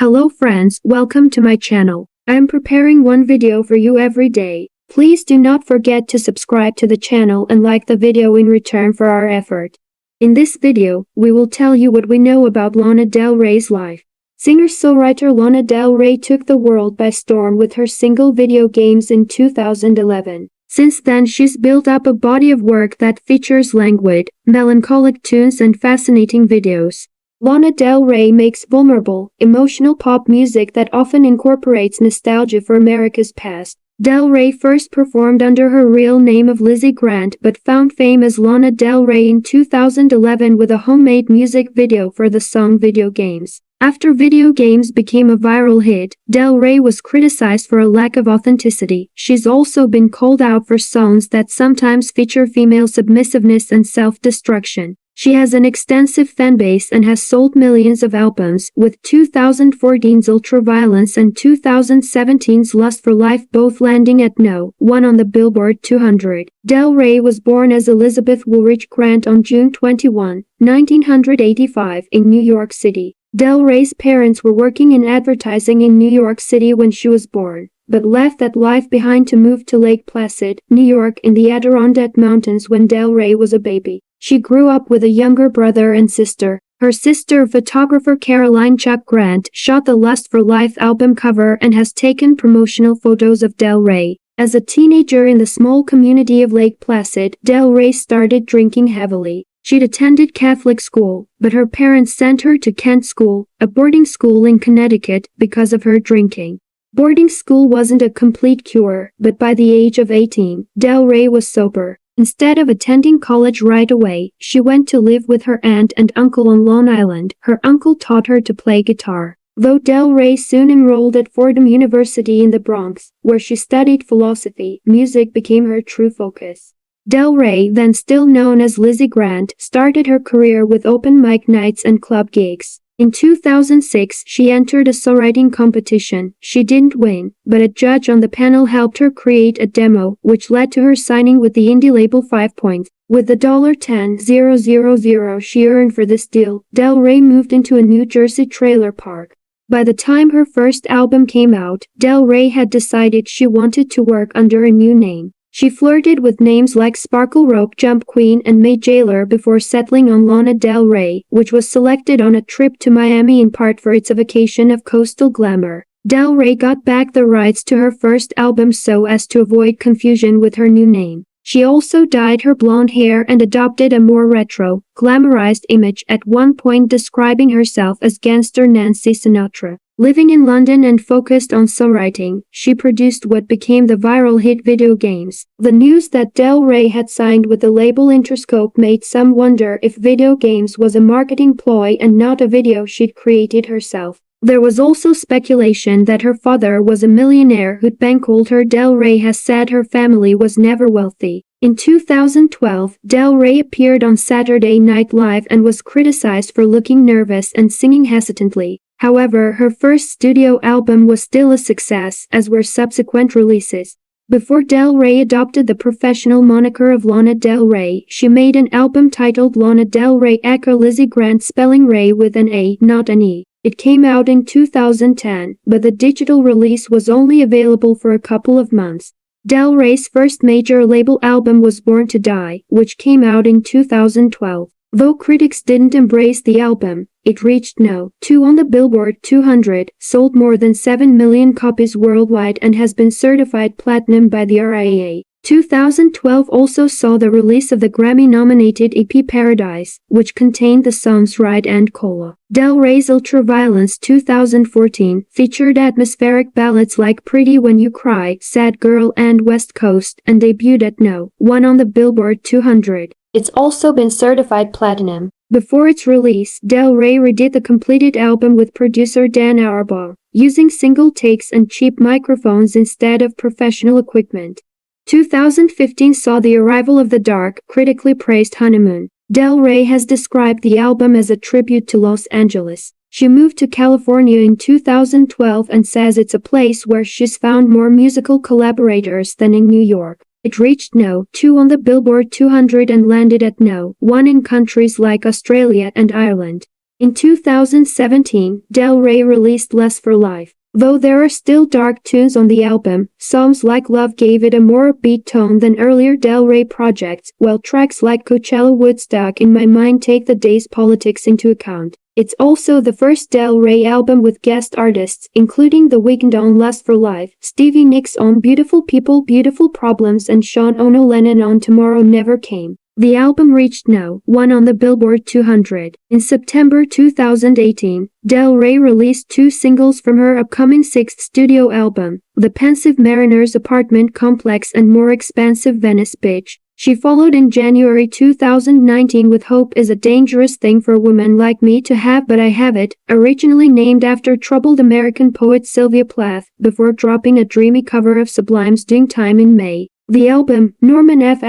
Hello friends, welcome to my channel. I am preparing one video for you every day. Please do not forget to subscribe to the channel and like the video in return for our effort. In this video, we will tell you what we know about Lana Del Rey's life. Singer-songwriter Lana Del Rey took the world by storm with her single Video Games in 2011. Since then she's built up a body of work that features languid, melancholic tunes and fascinating videos. Lana Del Rey makes vulnerable, emotional pop music that often incorporates nostalgia for America's past. Del Rey first performed under her real name of Lizzie Grant but found fame as Lana Del Rey in 2011 with a homemade music video for the song Video Games. After Video Games became a viral hit, Del Rey was criticized for a lack of authenticity. She's also been called out for songs that sometimes feature female submissiveness and self-destruction. She has an extensive fanbase and has sold millions of albums, with 2014's Ultraviolence and 2017's Lust for Life both landing at No. 1 on the Billboard 200. Del Rey was born as Elizabeth Woolridge Grant on June 21, 1985 in New York City. Del Rey's parents were working in advertising in New York City when she was born, but left that life behind to move to Lake Placid, New York in the Adirondack Mountains when Del Rey was a baby. She grew up with a younger brother and sister. Her sister, photographer Caroline Chuck Grant, shot the Lust for Life album cover and has taken promotional photos of Del Rey. As a teenager in the small community of Lake Placid, Del Rey started drinking heavily. She'd attended Catholic school, but her parents sent her to Kent School, a boarding school in Connecticut, because of her drinking. Boarding school wasn't a complete cure, but by the age of 18, Del Rey was sober. Instead of attending college right away, she went to live with her aunt and uncle on Long Island. Her uncle taught her to play guitar. Though Del Rey soon enrolled at Fordham University in the Bronx, where she studied philosophy, music became her true focus. Del Rey, then still known as Lizzie Grant, started her career with open mic nights and club gigs. In 2006, she entered a songwriting competition. She didn't win, but a judge on the panel helped her create a demo, which led to her signing with the indie label 5 Points. With the $10,000 she earned for this deal, Del Rey moved into a New Jersey trailer park. By the time her first album came out, Del Rey had decided she wanted to work under a new name. She flirted with names like Sparkle Rope Jump Queen and May Jailer before settling on Lana Del Rey, which was selected on a trip to Miami in part for its evocation of coastal glamour. Del Rey got back the rights to her first album so as to avoid confusion with her new name. She also dyed her blonde hair and adopted a more retro, glamorized image, at one point describing herself as gangster Nancy Sinatra. Living in London and focused on songwriting, she produced what became the viral hit Video Games. The news that Del Rey had signed with the label Interscope made some wonder if Video Games was a marketing ploy and not a video she'd created herself. There was also speculation that her father was a millionaire who'd bankrolled her. Del Rey has said her family was never wealthy. In 2012, Del Rey appeared on Saturday Night Live and was criticized for looking nervous and singing hesitantly. However, her first studio album was still a success, as were subsequent releases. Before Del Rey adopted the professional moniker of Lana Del Rey, she made an album titled Lana Del Rey aka Lizzie Grant, spelling Rey with an A, not an E. It came out in 2010, but the digital release was only available for a couple of months. Del Rey's first major label album was Born to Die, which came out in 2012. Though critics didn't embrace the album, it reached No. 2 on the Billboard 200, sold more than 7 million copies worldwide and has been certified platinum by the RIAA. 2012 also saw the release of the Grammy-nominated EP Paradise, which contained the songs Ride and Cola. Del Rey's Ultraviolence 2014 featured atmospheric ballads like Pretty When You Cry, Sad Girl and West Coast, and debuted at No. 1 on the Billboard 200. It's also been certified platinum. Before its release, Del Rey redid the completed album with producer Dan Auerbach, using single takes and cheap microphones instead of professional equipment. 2015 saw the arrival of the dark, critically praised Honeymoon. Del Rey has described the album as a tribute to Los Angeles. She moved to California in 2012 and says it's a place where she's found more musical collaborators than in New York. It reached No. 2 on the Billboard 200 and landed at No. 1 in countries like Australia and Ireland. In 2017, Del Rey released Lust for Life. Though there are still dark tunes on the album, songs like Love gave it a more upbeat tone than earlier Del Rey projects, while tracks like Coachella Woodstock in My Mind take the day's politics into account. It's also the first Del Rey album with guest artists, including The Weeknd on Lust for Life, Stevie Nicks on Beautiful People Beautiful Problems and Sean Ono Lennon on Tomorrow Never Came. The album reached No. 1 on the Billboard 200. In September 2018, Del Rey released 2 singles from her upcoming 6th studio album, The Pensive Mariner's Apartment Complex and More Expansive Venice Beach. She followed in January 2019 with Hope is a Dangerous Thing for a Woman Like Me to Have But I Have It, originally named after troubled American poet Sylvia Plath, before dropping a dreamy cover of Sublime's Doing Time in May. The album, Norman F***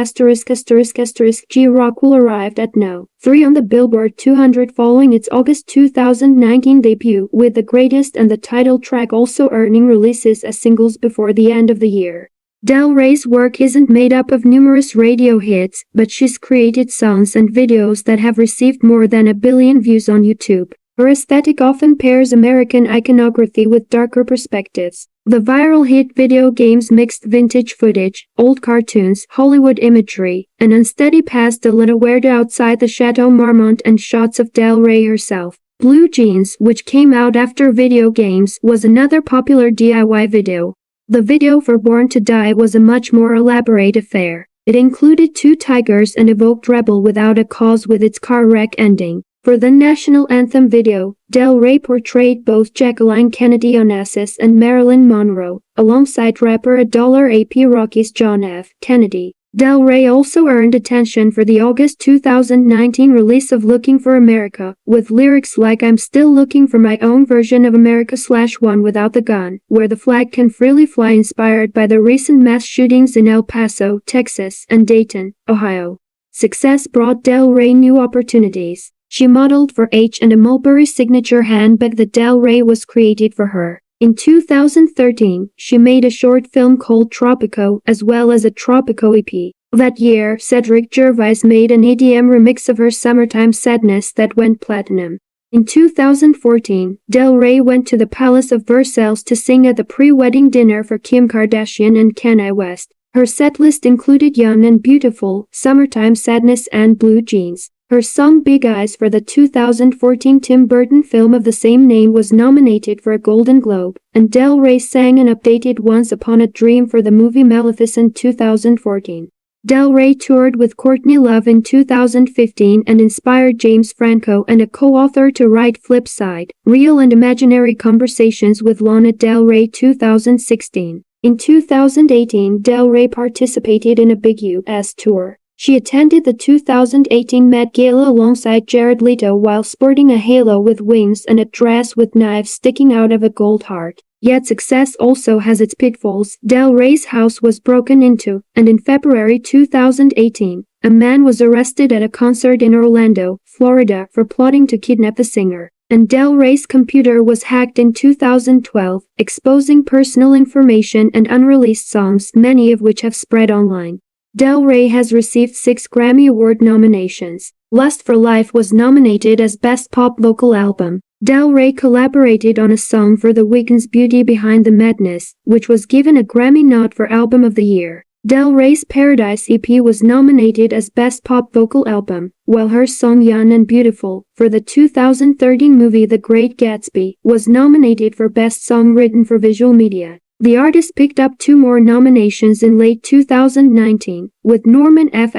G-Rock will arrived at No. 3 on the Billboard 200 following its August 2019 debut, with The Greatest and the title track also earning releases as singles before the end of the year. Del Rey's work isn't made up of numerous radio hits, but she's created songs and videos that have received more than 1 billion views on YouTube. Her aesthetic often pairs American iconography with darker perspectives. The viral hit video games mixed vintage footage, old cartoons, Hollywood imagery, an unsteady past a little weird outside the Chateau Marmont and shots of Del Rey herself. Blue Jeans, which came out after video games, was another popular DIY video. The video for Born to Die was a much more elaborate affair. It included 2 tigers and evoked Rebel Without a Cause with its car wreck ending. For the national anthem video, Del Rey portrayed both Jacqueline Kennedy Onassis and Marilyn Monroe, alongside rapper A$AP Rocky's John F. Kennedy. Del Rey also earned attention for the August 2019 release of Looking for America, with lyrics like I'm still looking for my own version of America/One Without the Gun, where the flag can freely fly, inspired by the recent mass shootings in El Paso, Texas, and Dayton, Ohio. Success brought Del Rey new opportunities. She modeled for H and a Mulberry signature handbag that Del Rey was created for her. In 2013, she made a short film called Tropico, as well as a Tropico EP. That year, Cedric Gervais made an EDM remix of her Summertime Sadness that went platinum. In 2014, Del Rey went to the Palace of Versailles to sing at the pre-wedding dinner for Kim Kardashian and Kanye West. Her setlist included Young and Beautiful, Summertime Sadness and Blue Jeans. Her song Big Eyes for the 2014 Tim Burton film of the same name was nominated for a Golden Globe, and Del Rey sang an updated Once Upon a Dream for the movie Maleficent 2014. Del Rey toured with Courtney Love in 2015 and inspired James Franco and a co-author to write Flip Side, Real and Imaginary Conversations with Lana Del Rey 2016. In 2018, Del Rey participated in a big US tour. She attended the 2018 Met Gala alongside Jared Leto while sporting a halo with wings and a dress with knives sticking out of a gold heart. Yet success also has its pitfalls. Del Rey's house was broken into, and in February 2018, a man was arrested at a concert in Orlando, Florida for plotting to kidnap the singer. And Del Rey's computer was hacked in 2012, exposing personal information and unreleased songs, many of which have spread online. Del Rey has received 6 Grammy Award nominations. Lust for Life was nominated as Best Pop Vocal Album. Del Rey collaborated on a song for The Weeknd's Beauty Behind the Madness, which was given a Grammy nod for Album of the Year. Del Rey's Paradise EP was nominated as Best Pop Vocal Album, while her song Young and Beautiful, for the 2013 movie The Great Gatsby, was nominated for Best Song Written for Visual Media. The artist picked up 2 more nominations in late 2019, with Norman F***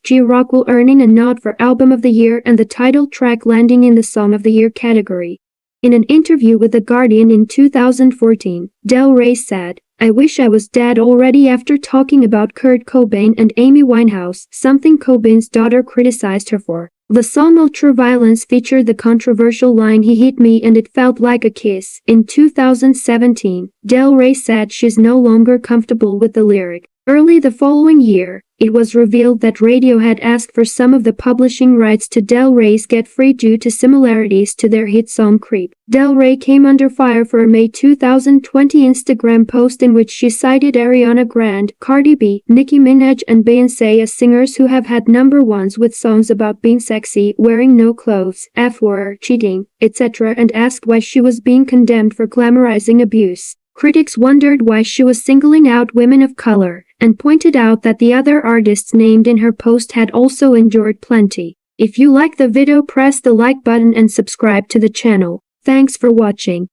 G-Rockwell earning a nod for Album of the Year and the title track landing in the Song of the Year category. In an interview with The Guardian in 2014, Del Rey said, "I wish I was dead already," after talking about Kurt Cobain and Amy Winehouse, something Cobain's daughter criticized her for. The song Ultraviolence featured the controversial line "He hit me and it felt like a kiss." In 2017, Del Rey said she's no longer comfortable with the lyric. Early the following year, it was revealed that radio had asked for some of the publishing rights to Del Rey's Get Free due to similarities to their hit song Creep. Del Rey came under fire for a May 2020 Instagram post in which she cited Ariana Grande, Cardi B, Nicki Minaj and Beyoncé as singers who have had number ones with songs about being sexy, wearing no clothes, F-word, cheating, etc. and asked why she was being condemned for glamorizing abuse. Critics wondered why she was singling out women of color, and pointed out that the other artists named in her post had also endured plenty. If you like the video, press the like button and subscribe to the channel. Thanks for watching.